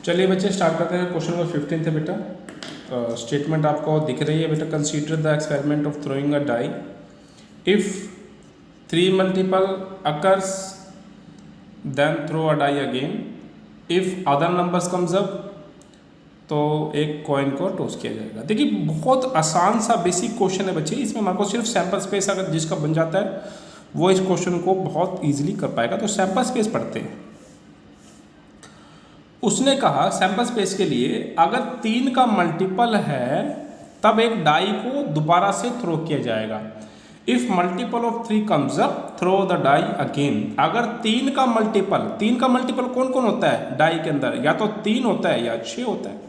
चलिए बच्चे स्टार्ट करते हैं। क्वेश्चन नंबर 15 है बेटा। स्टेटमेंट आपको दिख रही है बेटा। Consider the experiment of throwing a die if 3 multiple occurs then throw a die again. If other numbers comes up तो एक कॉइन को टॉस किया जाएगा। देखिए बहुत आसान सा बेसिक क्वेश्चन है बच्चे। इसमें हमारे को सिर्फ सैंपल स्पेस अगर जिसका बन जाता है वो इस क्वेश्चन को बहुत इजीली कर पाएगा। तो सैंपल स्पेस पढ़ते हैं। उसने कहा सैंपल स्पेस के लिए अगर 3 का मल्टीपल है तब एक डाई को दोबारा से थ्रो किया जाएगा। If multiple of 3 comes up throw the die again. अगर 3 का मल्टीपल कौन कौन होता है डाई के अंदर? या तो 3 होता है या 6 होता है।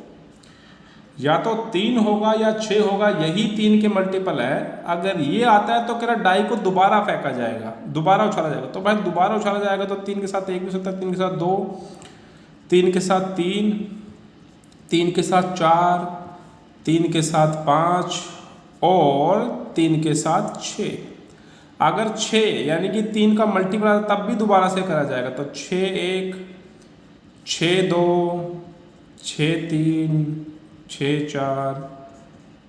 या तो 3 होगा या 6 होगा, यही 3 के मल्टीपल है। अगर ये आता है तो कह रहा डाई को दोबारा फेंका जाएगा, दोबारा उछाला जाएगा। तो भाई दोबारा उछाला जाएगा तो 3 के साथ 1 भी हो सकता है, 3 के साथ 2, 3 के साथ 3, 3 के साथ 4, 3 के साथ 5 और 3 के साथ 6। अगर 6 यानी कि 3 का मल्टीपल आता तब भी दोबारा से करा जाएगा। तो 6 1, 6 2, 6 3, 6 4,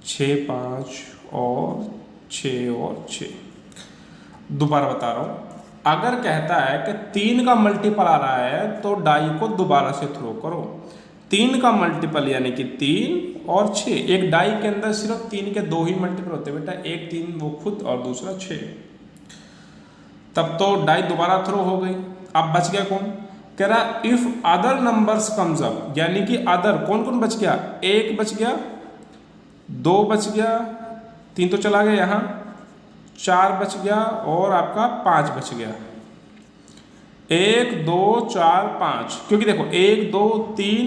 6 5 और 6। दोबारा बता रहा हूँ। अगर कहता है कि 3 का मल्टीपल आ रहा है तो डाई को दोबारा से थ्रो करो। 3 का मल्टीपल यानी कि 3 और 6। एक डाई के अंदर सिर्फ 3 के 2 ही मल्टीपल होते हैं बेटा, एक 3 वो खुद और दूसरा 6। तब तो डाई दोबारा थ्रो हो गई। अब बच गया कौन? कह रहा if other numbers comes up, यानी कि अदर कौन कौन बच गया? 1 बच गया, 2 बच गया, 3 तो चला गया यहाँ, 4 बच गया और आपका 5 बच गया। 1 2 4 5, क्योंकि देखो 1 2 3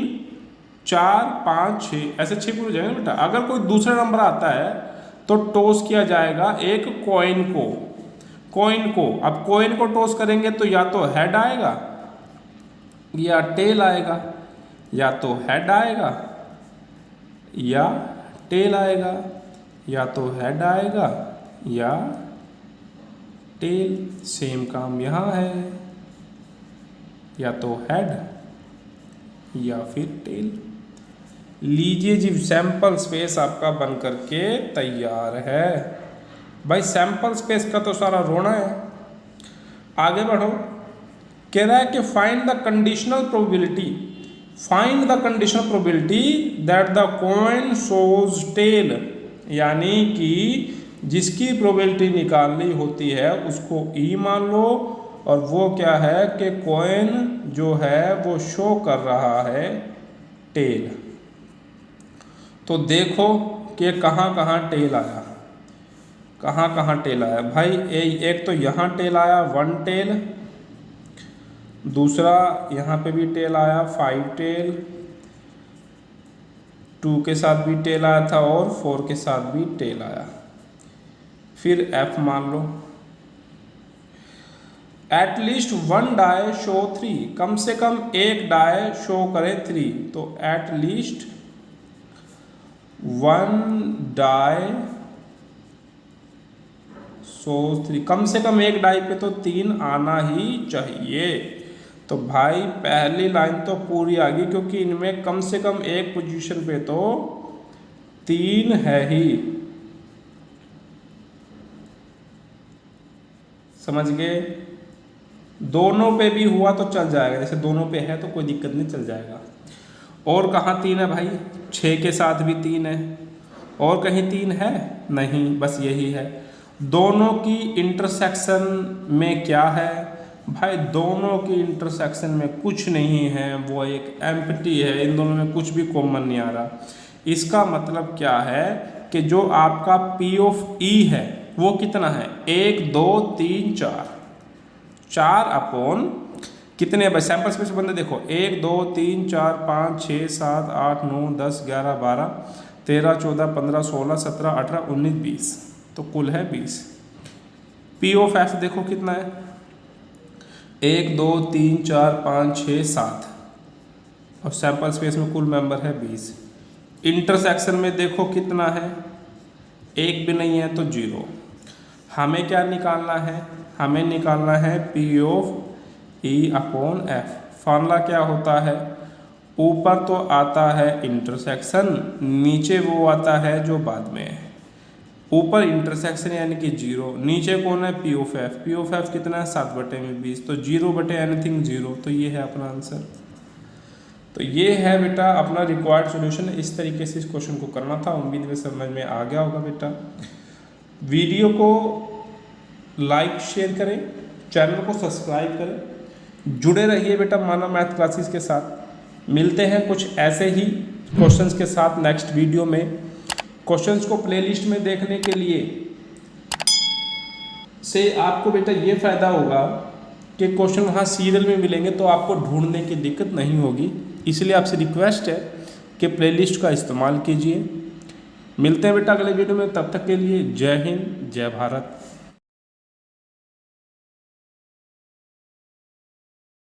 4 5 6 ऐसे 6 पूरे जाएंगे बेटा। अगर कोई दूसरा नंबर आता है तो टॉस किया जाएगा एक कॉइन को। अब कॉइन को टॉस करेंगे तो या तो हेड आएगा या टेल आएगा, या तो हेड आएगा या टेल आएगा, या तो हेड आएगा या टेल। सेम काम यहाँ है, या तो हेड या फिर टेल। लीजिए जी सैंपल स्पेस आपका बन करके तैयार है। भाई सैंपल स्पेस का तो सारा रोना है। आगे बढ़ो। कह रहा है कि find the conditional probability that the coin shows tail. यानी कि जिसकी प्रोबेबिलिटी निकालनी होती है उसको ई मान लो, और वो क्या है कि कॉइन जो है वो शो कर रहा है टेल। तो देखो कि कहाँ कहाँ टेल आया, भाई एक तो यहाँ टेल आया 1 टेल, दूसरा यहाँ पे भी टेल आया 5 टेल, 2 के साथ भी टेल आया था और 4 के साथ भी टेल आया। फिर F मान लो। एटलीस्ट 1 डाई शो 3, कम से कम एक डाई शो करे 3। तो एटलीस्ट 1 डाई शो 3, कम से कम एक डाई पे तो 3 आना ही चाहिए। तो भाई पहली लाइन तो पूरी आ गई, क्योंकि इनमें कम से कम एक पोजीशन पे तो 3 है ही। समझ गए? दोनों पे भी हुआ तो चल जाएगा, जैसे दोनों पे है तो कोई दिक्कत नहीं, चल जाएगा। और कहाँ 3 है भाई? 6 के साथ भी 3 है, और कहीं 3 है नहीं, बस यही है। दोनों की इंटरसेक्शन में क्या है भाई? दोनों की इंटरसेक्शन में कुछ नहीं है, वो एक एम्प्टी है। इन दोनों में कुछ भी कॉमन नहीं आ रहा। इसका मतलब क्या है कि जो आपका P ऑफ E है वो कितना है? 1 2 3 4 अपॉन कितने भाई सैंपल स्पेस बंदे देखो 1 2 3 4 5 6 7 8 9 10 11 12 13 14 15 16 17 18 19 20, तो कुल है 20। P ऑफ F देखो कितना है? 1 2 3 4 5 6 7 और सैंपल स्पेस में कुल मेंबर है 20। इंटरसेक्शन में देखो कितना है? 1 भी नहीं है तो 0। हमें क्या निकालना है? हमें निकालना है P of E upon F। Formula क्या होता है? ऊपर तो आता है इंटरसेक्शन, नीचे वो आता है जो बाद में है। ऊपर इंटरसेक्शन यानी कि 0, नीचे कौन है P of F, P of F कितना है 7/20, तो 0/एनीथिंग 0, तो ये है अपना आंसर। तो ये है बेटा अपना रिक्वायर्ड सॉल्यूशन। इस तरीके से इस क्वेश्चन को करना था। उम्मीद में समझ में आ गया होगा बेटा। वीडियो को लाइक शेयर करें, चैनल को सब्सक्राइब करें, जुड़े रहिए बेटा मानव मैथ क्लासेस के साथ। मिलते हैं कुछ ऐसे ही क्वेश्चंस के साथ नेक्स्ट वीडियो में। क्वेश्चंस को प्लेलिस्ट में देखने के लिए से आपको बेटा ये फ़ायदा होगा कि क्वेश्चन वहाँ सीरियल में मिलेंगे तो आपको ढूंढने की दिक्कत नहीं होगी। इसलिए आपसे रिक्वेस्ट है कि प्लेलिस्ट का इस्तेमाल कीजिए। मिलते हैं बेटा अगले वीडियो में, तब तक के लिए जय हिंद जय भारत।